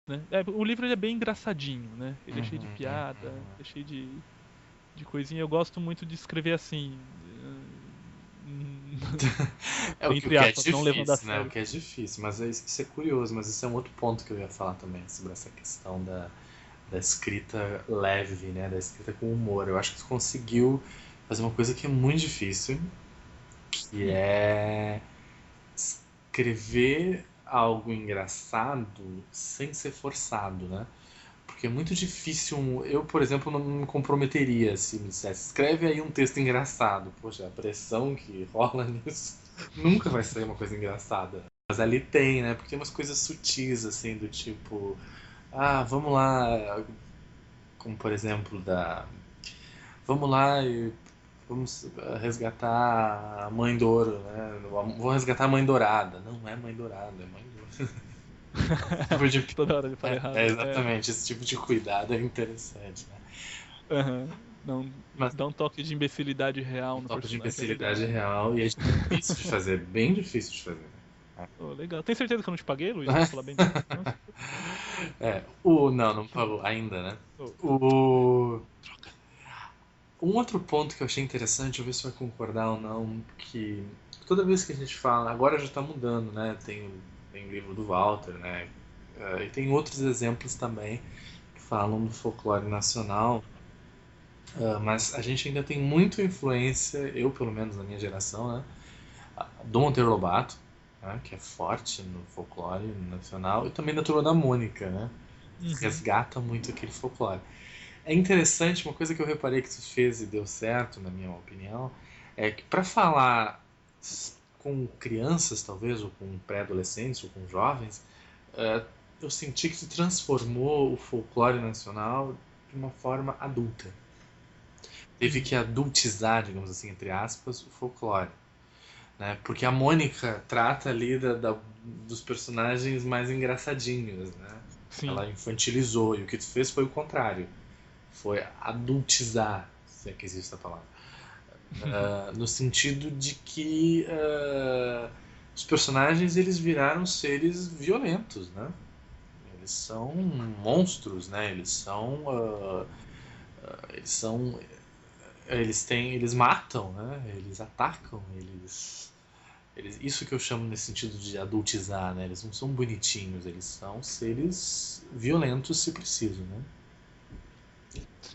né? O livro ele é bem engraçadinho, né? Ele é cheio de Uhum, piada, uhum. é cheio de coisinha. Eu gosto muito de escrever assim, O entre que é aspas, não levando a difícil, né? O sério. que é difícil, mas isso é curioso, mas isso é um outro ponto que eu ia falar também, sobre essa questão da escrita leve, né? Da escrita com humor. Eu acho que tu conseguiu fazer uma coisa que é muito difícil, que Hum, é escrever algo engraçado sem ser forçado, né? Porque é muito difícil. Eu, por exemplo, não me comprometeria se me dissesse, escreve aí um texto engraçado. Poxa, a pressão que rola nisso nunca vai sair uma coisa engraçada. Mas ali tem, né? Porque tem umas coisas sutis, assim, do tipo, ah, vamos lá, como por exemplo, vamos lá e vamos resgatar a mãe Douro, né? Vou resgatar a mãe dourada. Não é mãe dourada, é mãe Douro. Tipo de Toda hora ele fala errado. exatamente, esse tipo de cuidado é interessante, né? Aham. Não, Mas dá um toque de imbecilidade um real no toque de personagem, é legal. imbecilidade real e é difícil de fazer, bem difícil de fazer. Oh, legal. Tem certeza que eu não te paguei, Luiz, pra falar bem dele? Nossa. Não pagou ainda, né? Oh, O Um outro ponto que eu achei interessante, eu ver se você vai concordar ou não, que toda vez que a gente fala, agora já está mudando, né? Tem o livro do Walter, né? E tem outros exemplos também que falam do folclore nacional, mas a gente ainda tem muita influência, eu pelo menos na minha geração, né? Do Monteiro Lobato, né? Que é forte no folclore nacional, e também da Turma da Mônica, né? uhum. Resgata muito aquele folclore. É interessante, uma coisa que eu reparei que tu fez e deu certo, na minha opinião, é que para falar com crianças, talvez, ou com pré-adolescentes, ou com jovens, eh, eu senti que tu transformou o folclore nacional de uma forma adulta. Teve Uhum. que adultizar, digamos assim, entre aspas, o folclore. Né? Porque a Mônica trata ali dos personagens mais engraçadinhos, né? Sim. Ela infantilizou, e o que tu fez foi o contrário. Foi adultizar, se é que existe essa palavra. No sentido de que os personagens eles viraram seres violentos, né? Eles são monstros, né? Eles são, eles matam, né? Eles atacam, isso que eu chamo nesse sentido de adultizar, né? Eles não são bonitinhos, eles são seres violentos se preciso, né?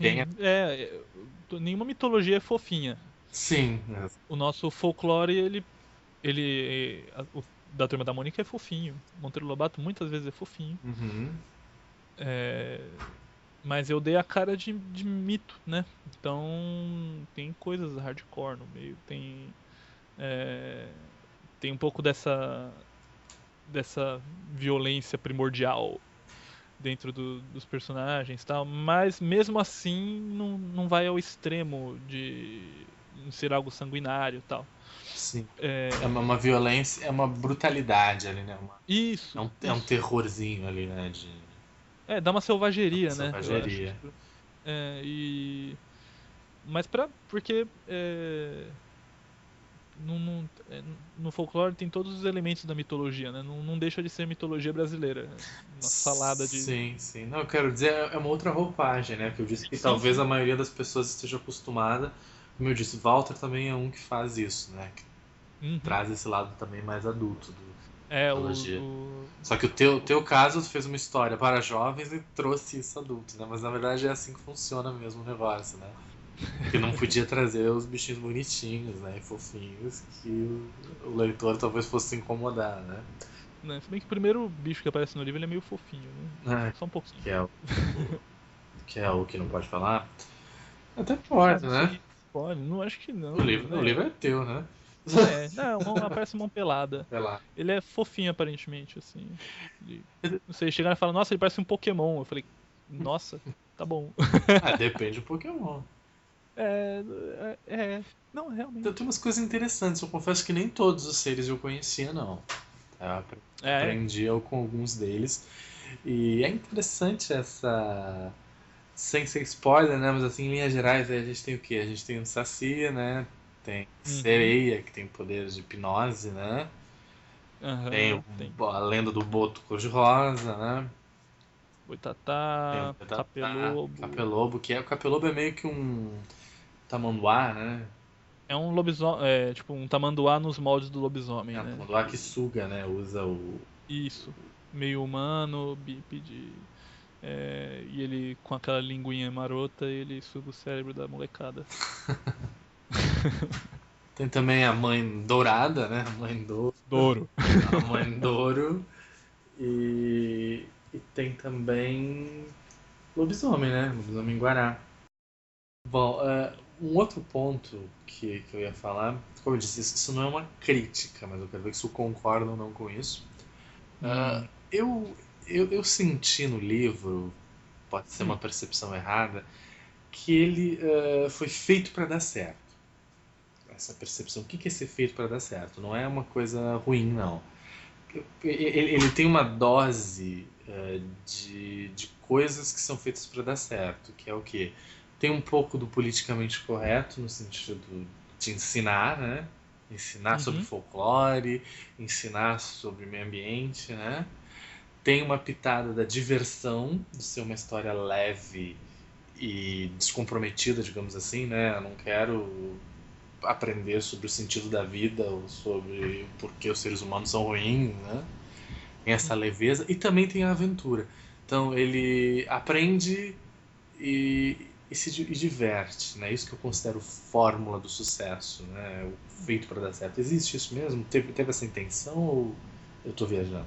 Tem, Sim. Nenhuma mitologia é fofinha. sim, O nosso folclore, o da Turma da Mônica é fofinho. Monteiro Lobato muitas vezes é fofinho. uhum, É, mas eu dei a cara de mito, né? Então tem coisas hardcore no meio. É, tem um pouco dessa violência primordial dentro dos personagens e tal, mas mesmo assim não vai ao extremo de ser algo sanguinário e tal. sim. É É, uma violência, é uma brutalidade ali, né? isso, É um isso. terrorzinho ali, né? Dá uma selvageria, né? Eu acho. Selvageria. É, mas porque no folclore tem todos os elementos da mitologia, né? Não deixa de ser mitologia brasileira. Uma salada de. Sim, sim. Não, eu quero dizer, é uma outra roupagem, né? Que eu disse que Sim, talvez a sim. maioria das pessoas esteja acostumada. Como eu disse, Walter também é um que faz isso, né? Que Uhum. traz esse lado também mais adulto da É, mitologia. o, Só que teu caso, tu fez uma história para jovens e trouxe isso adulto, né? Mas na verdade é assim que funciona mesmo o negócio, né? Que não podia trazer os bichinhos bonitinhos, né? E fofinhos, que o leitor talvez fosse se incomodar, né? né? Se bem que o primeiro bicho que aparece no livro ele é meio fofinho, né? Ah, Só um pouquinho. que é que é o que não pode falar. Até Ah, pode, não né? sei. Pode, não acho que não, O né? livro é teu, né? Não, aparece mão pelada. Sei lá. Ele é fofinho aparentemente, assim. Não sei, chegaram e falaram, nossa, ele parece um Pokémon. Eu falei, nossa, tá bom. Ah, depende do Pokémon. É, não, Então, tem realmente. umas coisas interessantes. Eu confesso que nem todos os seres eu conhecia, não. É, Aprendi com alguns deles. E é interessante essa. Sem ser spoiler, né? Mas assim, em linhas gerais, aí a gente tem o quê? A gente tem o Saci, né? Tem uhum, sereia, que tem poderes de hipnose, né? Tem aham, tem. a lenda do boto cor-de-rosa, né? Tem o Boitatá, Boitatá, Capelobo. Capelobo, que é o Capelobo é meio que um tamanduá, né? É um lobisomem, tipo um tamanduá nos moldes do lobisomem, É um né? tamanduá que suga, né? Usa o. Isso. Meio humano, bípede. E ele, com aquela linguinha marota, ele suga o cérebro da molecada. Tem também a mãe dourada, né? Douro. A mãe Douro. E tem também lobisomem, né? Lobisomem Guará. Bom, um outro ponto que eu ia falar, como eu disse, isso não é uma crítica, mas eu quero ver se você concorda ou não com isso. Ah, Hum, eu, eu senti no livro, pode ser uma hum, percepção errada, que ele foi feito para dar certo. Essa percepção, o que é ser feito para dar certo? Não é uma coisa ruim, não. Ele tem uma dose de coisas que são feitas para dar certo, que é o quê? Tem um pouco do politicamente correto, no sentido de ensinar, né? Ensinar sobre uhum, folclore, ensinar sobre meio ambiente, né? Tem uma pitada da diversão, de ser uma história leve e descomprometida, digamos assim, né? Eu não quero aprender sobre o sentido da vida ou sobre por que os seres humanos são ruins, né? Tem essa uhum. leveza e também tem a aventura. Então ele aprende e diverte, né? Isso que eu considero fórmula do sucesso, né? O feito para dar certo. Existe isso mesmo? Teve essa intenção ou eu estou viajando?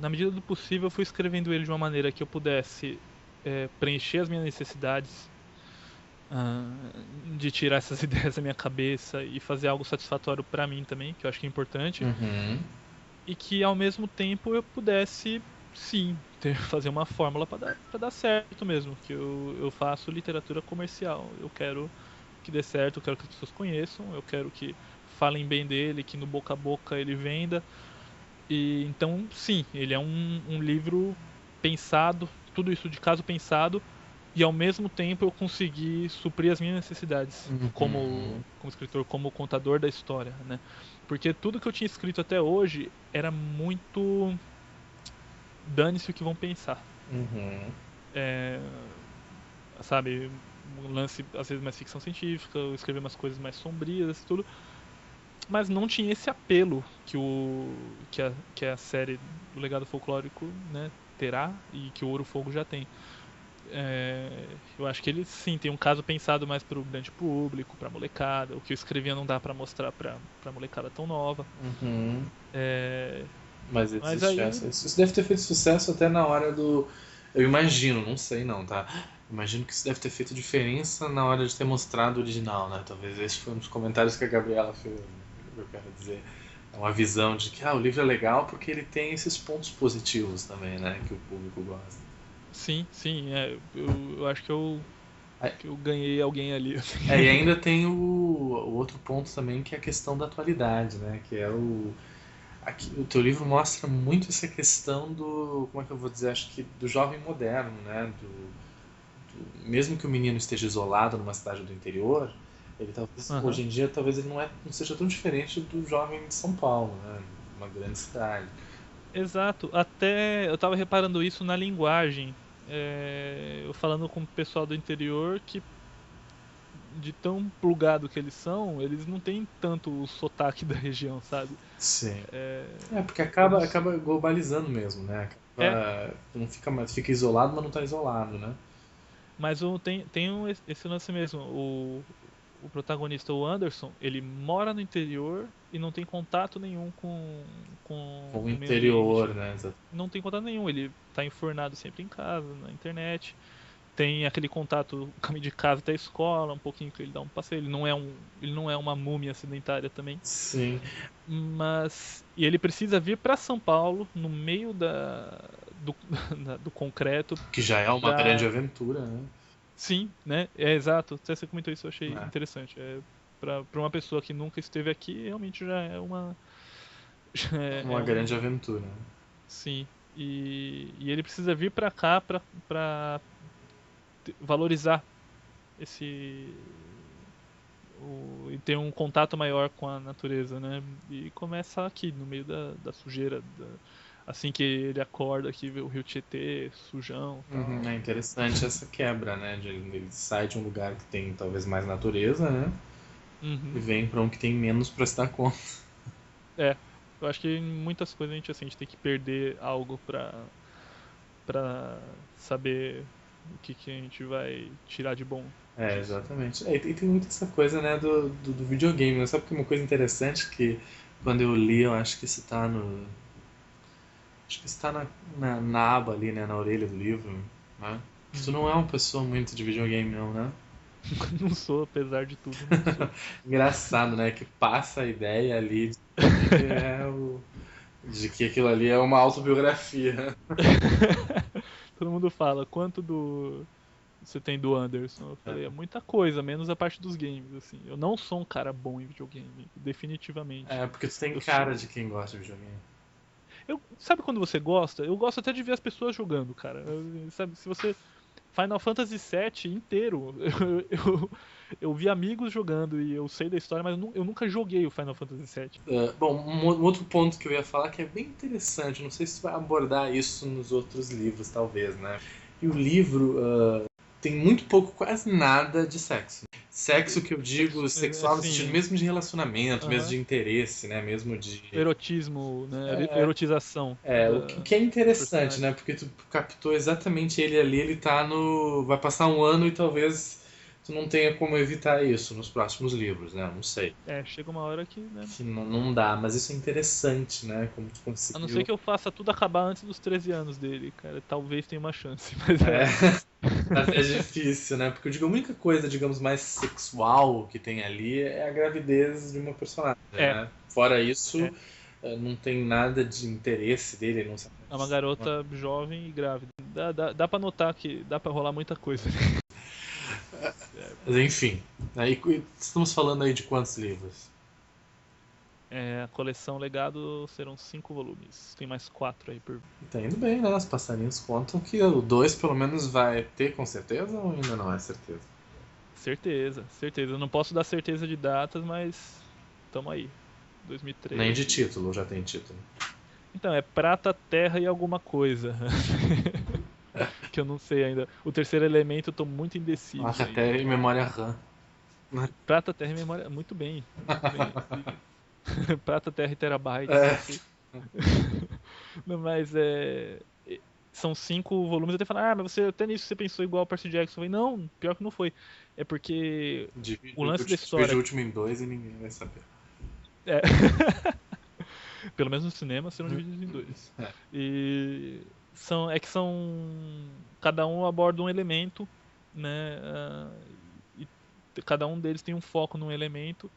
Na medida do possível, eu fui escrevendo ele de uma maneira que eu pudesse preencher as minhas necessidades, ah, de tirar essas ideias da minha cabeça e fazer algo satisfatório pra mim também, que eu acho que é importante, Uhum, e que ao mesmo tempo eu pudesse, sim, fazer uma fórmula para dar certo mesmo, que eu faço literatura comercial. Eu quero que dê certo, eu quero que as pessoas conheçam, eu quero que falem bem dele, que no boca a boca ele venda. E então, sim, ele é um livro pensado, tudo isso de caso pensado, e ao mesmo tempo eu consegui suprir as minhas necessidades uhum, como escritor, como contador da história, né? Porque tudo que eu tinha escrito até hoje era muito dane-se o que vão pensar. uhum, É, sabe, um lance às vezes mais ficção científica, eu escrevi umas coisas mais sombrias, tudo, mas não tinha esse apelo que a série do Legado Folclórico, né, terá e que o Ouro Fogo já tem. Eu acho que ele sim tem um caso pensado mais pro grande público, pra molecada. O que eu escrevia não dá pra mostrar pra molecada tão nova. uhum. É, Mas mas existe aí, essa. Isso deve ter feito sucesso até na hora do. Eu imagino, não sei não, tá? Imagino que isso deve ter feito diferença na hora de ter mostrado o original, né? Talvez esse foi um dos comentários que a Gabriela fez, né? Eu quero dizer. É uma visão de que o livro é legal porque ele tem esses pontos positivos também, né? Que o público gosta. sim, sim, eu acho Aí- que eu ganhei alguém ali. Assim. E ainda tem o outro ponto também, que é a questão da atualidade, né? Que é o. Aqui, o teu livro mostra muito essa questão do, como é que eu vou dizer, acho que do jovem moderno, né? Mesmo que o menino esteja isolado numa cidade do interior, ele talvez, Aham. hoje em dia, talvez ele não seja tão diferente do jovem de São Paulo, né? Uma grande cidade. Exato, até eu tava reparando isso na linguagem. Eu falando com o pessoal do interior que de tão plugado que eles são, eles não têm tanto o sotaque da região, sabe? Sim. É, Porque eu não, acaba globalizando mesmo, né? é, Não fica, fica isolado, mas não está isolado, né? mas tem esse lance mesmo. O protagonista, o Anderson, ele mora no interior e não tem contato nenhum Com o com o meio ambiente. interior, né? Não tem contato nenhum, ele tá enfurnado sempre em casa, na internet. Tem aquele contato, o caminho de casa até a escola, um pouquinho que ele dá um passeio. Ele não é uma múmia sedentária também. Sim. E ele precisa vir para São Paulo, no meio do, do concreto, Que já é uma grande pra. aventura, né? Sim, né? É exato. Até você comentou isso, eu achei É, interessante. Pra uma pessoa que nunca esteve aqui, realmente já é uma. Já uma é grande um. aventura. Né? Sim. E ele precisa vir pra cá pra valorizar esse. E ter um contato maior com a natureza, né? E começa aqui, no meio da sujeira, assim que ele acorda que vê o rio Tietê sujão e tal. É interessante essa quebra, né? Ele sai de um lugar que tem talvez mais natureza, né? E Uhum. vem pra um que tem menos pra se dar conta. É, eu acho que em muitas coisas a gente tem que perder algo pra saber o que a gente vai tirar de bom É, disso. exatamente. É, e tem muito essa coisa, né, do videogame, né? Sabe que uma coisa interessante que quando eu li, eu acho que isso tá no. Acho que isso tá na aba ali, né, na orelha do livro, né? Que tu Uhum. não é uma pessoa muito de videogame, não, né? Não sou, apesar de tudo, não sou. Engraçado, né? Que passa a ideia ali de que aquilo ali é uma autobiografia. Todo mundo fala, quanto do você tem do Anderson? Eu falei, é muita coisa, menos a parte dos games, assim. Eu não sou um cara bom em videogame, definitivamente. É, porque tu tem Eu cara de sou. quem gosta de videogame. Sabe quando você gosta? Eu gosto até de ver as pessoas jogando, cara. Sabe, se você. Final Fantasy VII inteiro, eu vi amigos jogando e eu sei da história, mas eu nunca joguei o Final Fantasy VII. Bom, um outro ponto que eu ia falar que é bem interessante, não sei se tu vai abordar isso nos outros livros, talvez, né? E o livro tem muito pouco, quase nada de sexo. Sexo que eu digo sexual no sentido Assim, mesmo de relacionamento, mesmo aham. de interesse, né? Mesmo de. Erotismo, né? É, Erotização o que é do interessante, personagem. né? Porque tu captou exatamente ele ali, ele tá no. Vai passar um ano e talvez tu não tenha como evitar isso nos próximos livros, né? Não sei. É, chega uma hora que, né? Que não dá, mas isso é interessante, né? Como tu A não ser conseguiu. que eu faça tudo acabar antes dos 13 anos dele, cara. Talvez tenha uma chance, mas É, é. mas é difícil, né? Porque eu digo, a única coisa, digamos, mais sexual que tem ali é a gravidez de uma personagem, É, né? Fora isso, é. não tem nada de interesse dele, ele não se É uma aproxima. garota jovem e grávida. Dá pra notar que dá pra rolar muita coisa. Mas enfim, aí estamos falando aí de quantos livros? A coleção Legado serão 5 volumes. Tem mais 4 aí por. Tá indo bem, né? Os passarinhos contam que o 2 pelo menos vai ter com certeza ou ainda não é certeza? Certeza, certeza. Eu não posso dar certeza de datas, mas. Tamo aí. Nem de 2013. título, já tem título. Então, é prata, terra e alguma coisa. Que eu não sei ainda. O terceiro elemento eu tô muito indeciso Ah, ainda. até em memória RAM. Prata, terra e memória. Muito bem, muito bem. Prata, terra e terabytes, É, ok. Não, mas é. São 5 volumes. Eu até falo, mas você até nisso você pensou igual o Percy Jackson. Eu falei, não, pior que não foi. É porque o lance da divide o história. último em dois e ninguém vai saber. É, pelo menos no cinema serão divididos em dois. É. E é que são. Cada um aborda um elemento, né? E cada um deles tem um foco num elemento.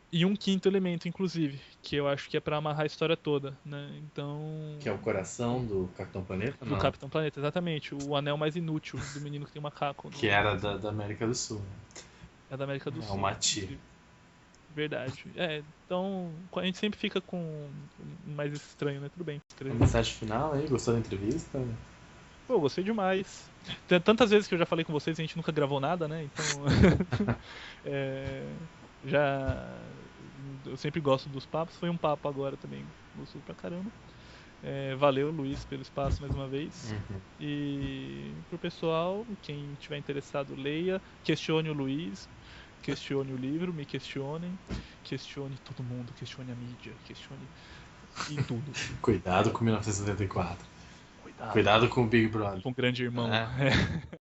E um quinto elemento, inclusive, que eu acho que é pra amarrar a história toda, né? Então. Que é o coração do Capitão Planeta? Do Não. Capitão Planeta, exatamente. O anel mais inútil do menino que tem um macaco Que no era desenho. da América do Sul. Né? É da América do É o Sul, Mati. incrível. Verdade. Então a gente sempre fica com mais estranho, né? Tudo bem. A mensagem final aí, gostou da entrevista? Pô, gostei demais. Tem tantas vezes que eu já falei com vocês e a gente nunca gravou nada, né? Então. é, já. Eu sempre gosto dos papos. Foi um papo agora também. Gostou pra caramba. Valeu, Luiz, pelo espaço mais uma vez. Uhum. E pro pessoal, quem tiver interessado, leia. Questione o Luiz. Questione o livro, me questionem. Questione todo mundo. Questione a mídia. Questione. E tudo. Cuidado com 1974. Cuidado Cuidado com o Big Brother. com o grande irmão. É.